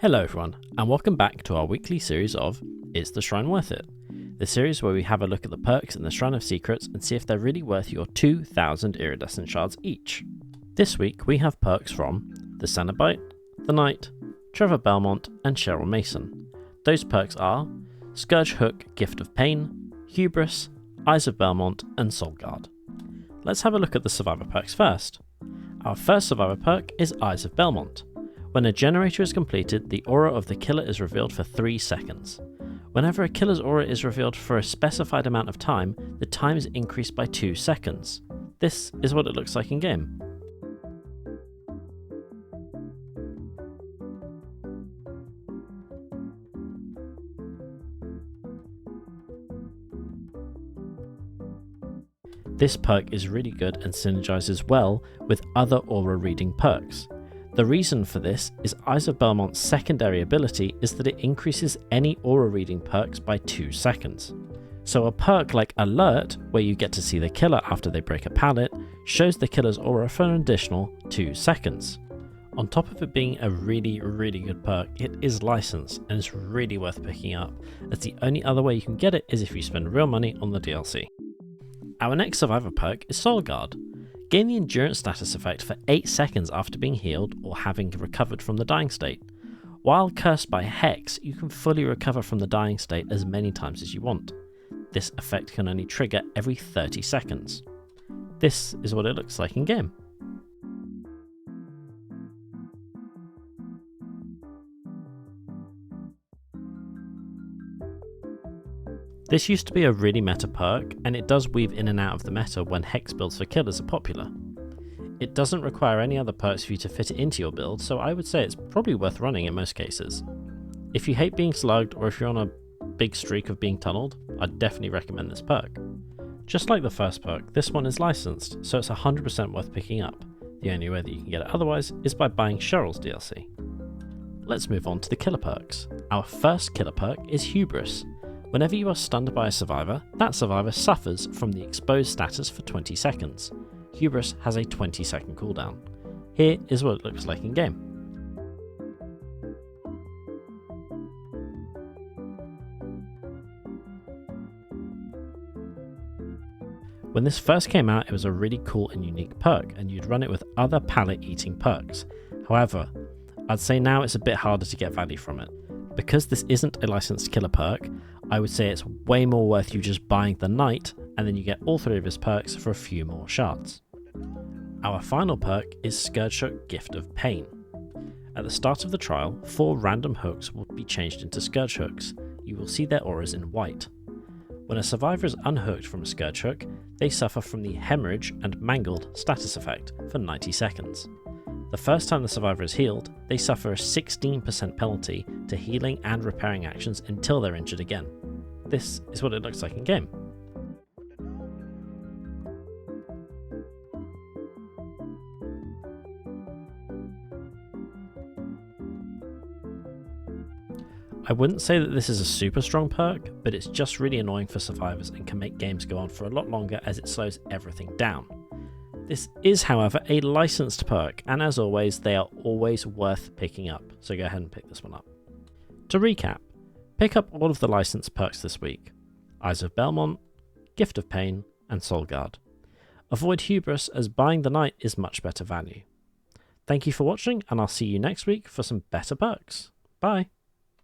Hello everyone, and welcome back to our weekly series of Is the Shrine Worth It? The series where we have a look at the perks in the Shrine of Secrets and see if they're really worth your 2,000 iridescent shards each. This week we have perks from the Cenobite, the Knight, Trevor Belmont and Cheryl Mason. Those perks are Scourge Hook, Gift of Pain, Hubris, Eyes of Belmont and Soul Guard. Let's have a look at the survivor perks first. Our first survivor perk is Eyes of Belmont. When a generator is completed, the aura of the killer is revealed for 3 seconds. Whenever a killer's aura is revealed for a specified amount of time, the time is increased by 2 seconds. This is what it looks like in game. This perk is really good and synergizes well with other aura reading perks. The reason for this is Eyes of Belmont's secondary ability is that it increases any aura reading perks by 2 seconds. So a perk like Alert, where you get to see the killer after they break a pallet, shows the killer's aura for an additional 2 seconds. On top of it being a really good perk, it is licensed and it's really worth picking up, as the only other way you can get it is if you spend real money on the DLC. Our next survivor perk is Soul Guard. Gain the endurance status effect for 8 seconds after being healed or having recovered from the dying state. While cursed by Hex, you can fully recover from the dying state as many times as you want. This effect can only trigger every 30 seconds. This is what it looks like in game. This used to be a really meta perk, and it does weave in and out of the meta when Hex builds for killers are popular. It doesn't require any other perks for you to fit it into your build, so I would say it's probably worth running in most cases. If you hate being slugged or if you're on a big streak of being tunneled, I'd definitely recommend this perk. Just like the first perk, this one is licensed, so it's 100% worth picking up. The only way that you can get it otherwise is by buying Cheryl's DLC. Let's move on to the killer perks. Our first killer perk is Hubris. Whenever you are stunned by a survivor, that survivor suffers from the exposed status for 20 seconds. Hubris has a 20-second cooldown. Here is what it looks like in game. When this first came out, it was a really cool and unique perk, and you'd run it with other pallet-eating perks. However, I'd say now it's a bit harder to get value from it. Because this isn't a licensed killer perk, I would say it's way more worth you just buying the Knight, and then you get all 3 of his perks for a few more shards. Our final perk is Scourge Hook, Gift of Pain. At the start of the trial, 4 random hooks will be changed into Scourge Hooks. You will see their auras in white. When a survivor is unhooked from a Scourge Hook, they suffer from the Hemorrhage and Mangled status effect for 90 seconds. The first time the survivor is healed, they suffer a 16% penalty to healing and repairing actions until they're injured again. This is what it looks like in game. I wouldn't say that this is a super strong perk, but it's just really annoying for survivors and can make games go on for a lot longer as it slows everything down. This is, however, a licensed perk, and as always, they are always worth picking up, so go ahead and pick this one up. To recap, pick up all of the licensed perks this week: Eyes of Belmont, Gift of Pain, and Soul Guard. Avoid Hubris, as buying the Knight is much better value. Thank you for watching, and I'll see you next week for some better perks. Bye!